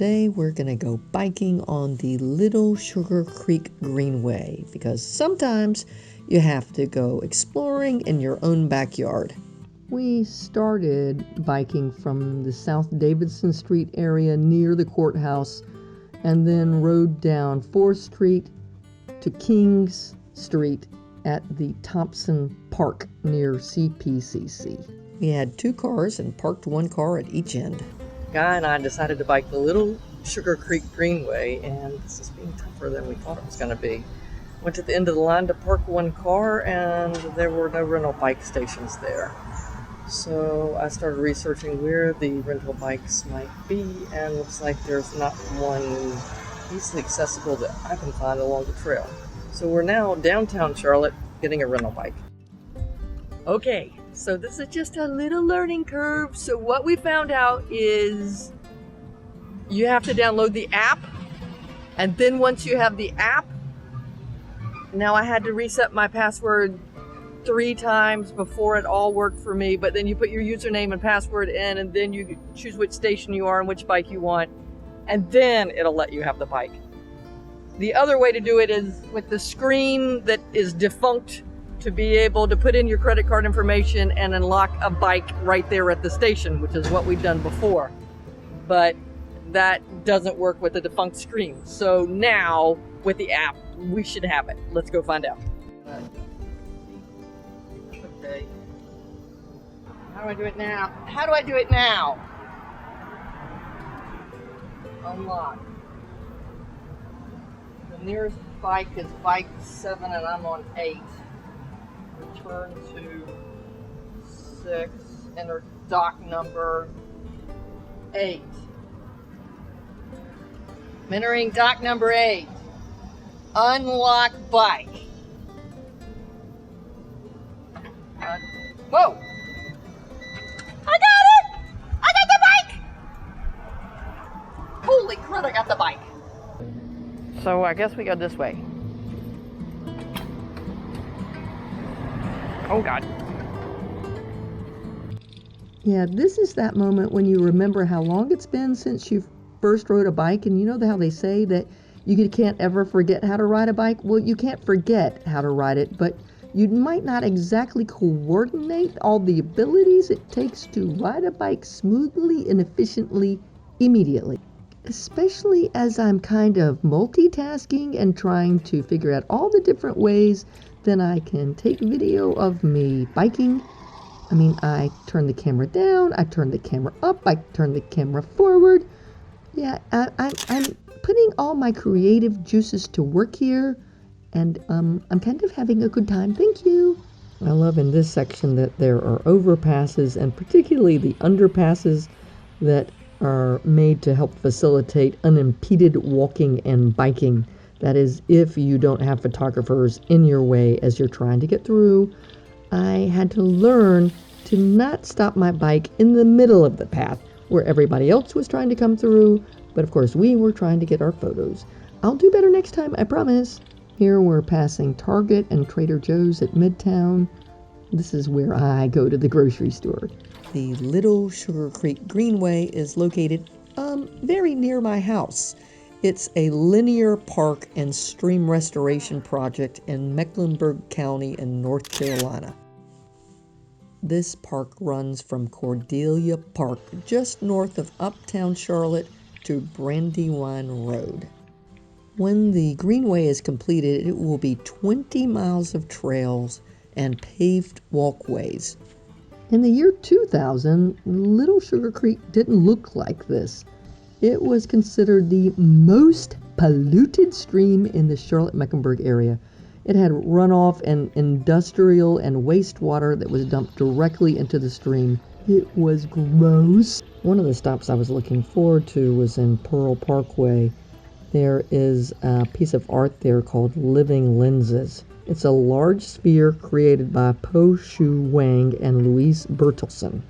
today we're gonna go biking on the Little Sugar Creek Greenway because sometimes you have to go exploring in your own backyard. We started biking from the South Davidson Street area near the courthouse and then rode down 4th Street to Kings Street at the Thompson Park near CPCC. We had 2 cars and parked 1 car at each end. Guy and I decided to bike the Little Sugar Creek Greenway, and this is being tougher than we thought it was going to be. Went to the end of the line to park 1 car, and there were no rental bike stations there. So I started researching where the rental bikes might be, and looks like there's not one easily accessible that I can find along the trail. So we're now downtown Charlotte getting a rental bike. Okay, so this is just a little learning curve. So what we found out is you have to download the app, and then once you have the app, now I had to reset my password 3 times before it all worked for me, but then you put your username and password in, and then you choose which station you are and which bike you want, and then it'll let you have the bike. The other way to do it is with the screen that is defunct, to be able to put in your credit card information and unlock a bike right there at the station, which is what we've done before. But that doesn't work with the defunct screen. So now with the app, we should have it. Let's go find out. Okay. How do I do it now? How do I do it now? Unlock. The nearest bike is bike 7 and I'm on 8. Return to 6, enter dock number 8. I'm entering dock number 8. Unlock bike. Whoa! I got it! I got the bike! Holy crud, I got the bike. So I guess we go this way. Oh God. Yeah, this is that moment when you remember how long it's been since you first rode a bike, and you know how they say that you can't ever forget how to ride a bike? Well, you can't forget how to ride it, but you might not exactly coordinate all the abilities it takes to ride a bike smoothly and efficiently immediately. Especially as I'm kind of multitasking and trying to figure out all the different ways then I can take video of me biking. I mean, I turn the camera down, I turn the camera up, I turn the camera forward. Yeah, I'm putting all my creative juices to work here, and I'm kind of having a good time. Thank you. I love in this section that there are overpasses, and particularly the underpasses that are made to help facilitate unimpeded walking and biking. That is, if you don't have photographers in your way as you're trying to get through. I had to learn to not stop my bike in the middle of the path where everybody else was trying to come through, but of course we were trying to get our photos. I'll do better next time, I promise. Here we're passing Target and Trader Joe's at Midtown. This is where I go to the grocery store. The Little Sugar Creek Greenway is located very near my house. It's a linear park and stream restoration project in Mecklenburg County in North Carolina. This park runs from Cordelia Park, just north of Uptown Charlotte, to Brandywine Road. When the Greenway is completed, it will be 20 miles of trails and paved walkways. In the year 2000, Little Sugar Creek didn't look like this. It was considered the most polluted stream in the Charlotte-Mecklenburg area. It had runoff and industrial and wastewater that was dumped directly into the stream. It was gross. One of the stops I was looking forward to was in Pearl Parkway. There is a piece of art there called Living Lenses. It's a large sphere created by Po Shu Wang and Louise Bertelsen.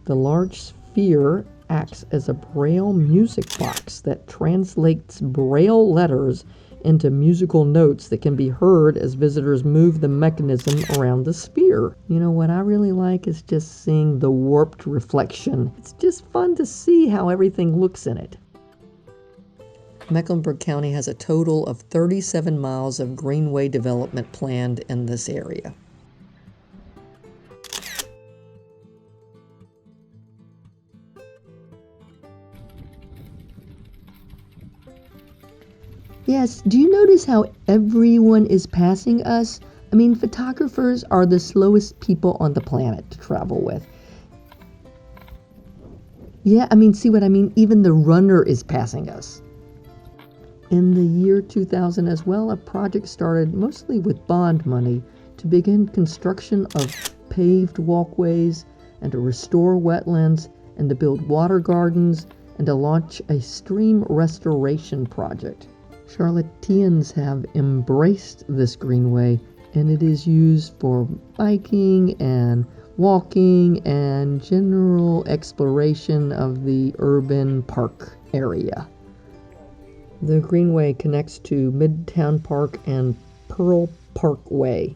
The large sphere acts as a Braille music box that translates Braille letters into musical notes that can be heard as visitors move the mechanism around the sphere. You know, what I really like is just seeing the warped reflection. It's just fun to see how everything looks in it. Mecklenburg County has a total of 37 miles of Greenway development planned in this area. Yes, do you notice how everyone is passing us? I mean, photographers are the slowest people on the planet to travel with. Yeah, I mean, see what I mean? Even the runner is passing us. In the year 2000 as well, a project started mostly with bond money to begin construction of paved walkways and to restore wetlands and to build water gardens and to launch a stream restoration project. Charlotteans have embraced this greenway, and it is used for biking and walking and general exploration of the urban park area. The greenway connects to Midtown Park and Pearl Parkway.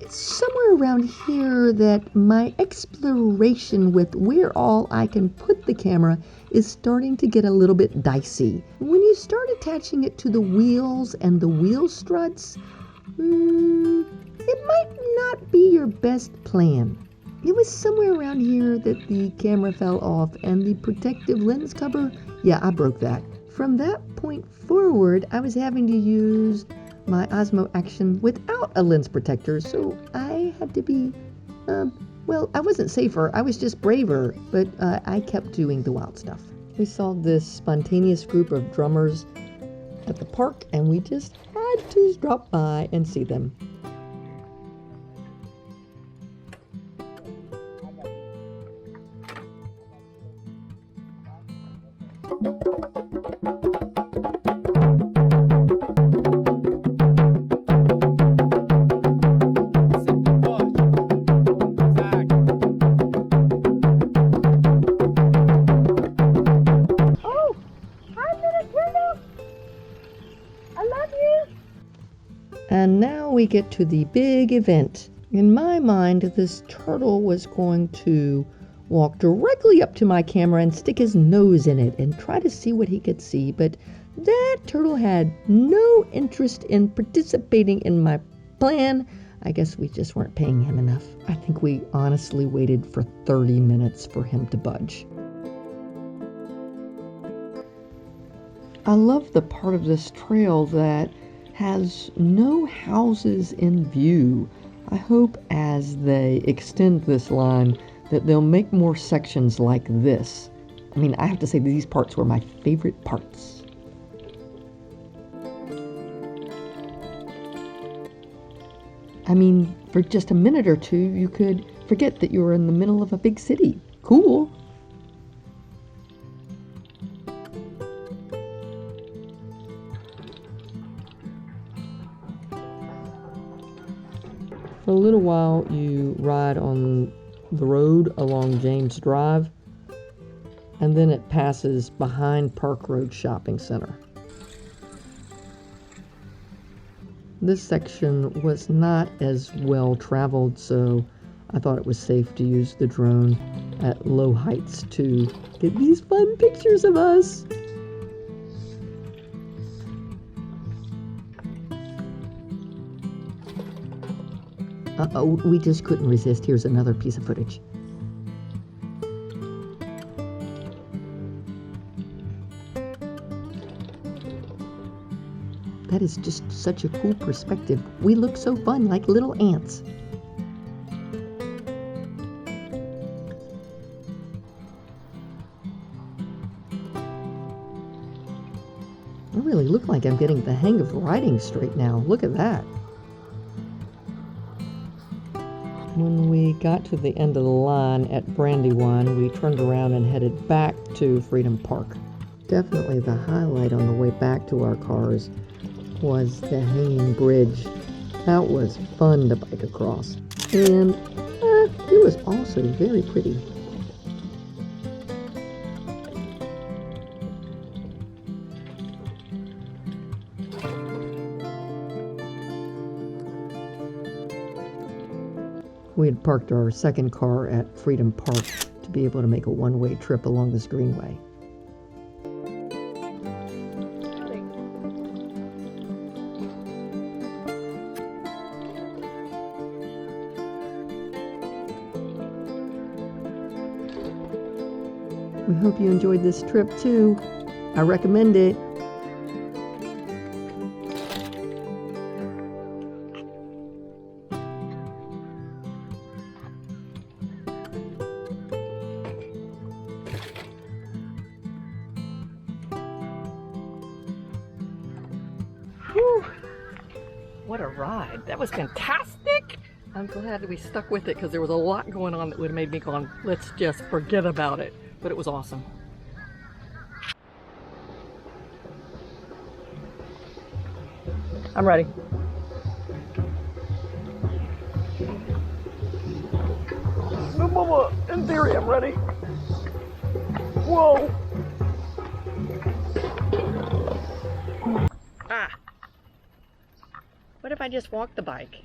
It's somewhere around here that my exploration with where all I can put the camera is starting to get a little bit dicey. When you start attaching it to the wheels and the wheel struts, it might not be your best plan. It was somewhere around here that the camera fell off and the protective lens cover, yeah, I broke that. From that point forward, I was having to use my Osmo Action without a lens protector, so I had to be, well, I wasn't safer, I was just braver, but I kept doing the wild stuff. We saw this spontaneous group of drummers at the park, and we just had to drop by and see them. And now we get to the big event. In my mind, this turtle was going to walk directly up to my camera and stick his nose in it and try to see what he could see, but that turtle had no interest in participating in my plan. I guess we just weren't paying him enough. I think we honestly waited for 30 minutes for him to budge. I love the part of this trail that has no houses in view. I hope as they extend this line that they'll make more sections like this. I mean, I have to say these parts were my favorite parts. I mean, for just a minute or two, you could forget that you were in the middle of a big city. Cool. For a little while, you ride on the road along James Drive, and then it passes behind Park Road Shopping Center. This section was not as well traveled, so I thought it was safe to use the drone at low heights to get these fun pictures of us. Uh-oh, we just couldn't resist. Here's another piece of footage. That is just such a cool perspective. We look so fun, like little ants. I really look like I'm getting the hang of riding straight now. Look at that. When we got to the end of the line at Brandywine, we turned around and headed back to Freedom Park. Definitely the highlight on the way back to our cars was the hanging bridge. That was fun to bike across. And it was also very pretty. We had parked our second car at Freedom Park to be able to make a one-way trip along this Greenway. We hope you enjoyed this trip too. I recommend it. Whew. What a ride. That was fantastic. I'm glad that we stuck with it because there was a lot going on that would have made me go, let's just forget about it. But it was awesome. I'm ready. In theory, I'm ready. Whoa. Ah. What if I just walk the bike?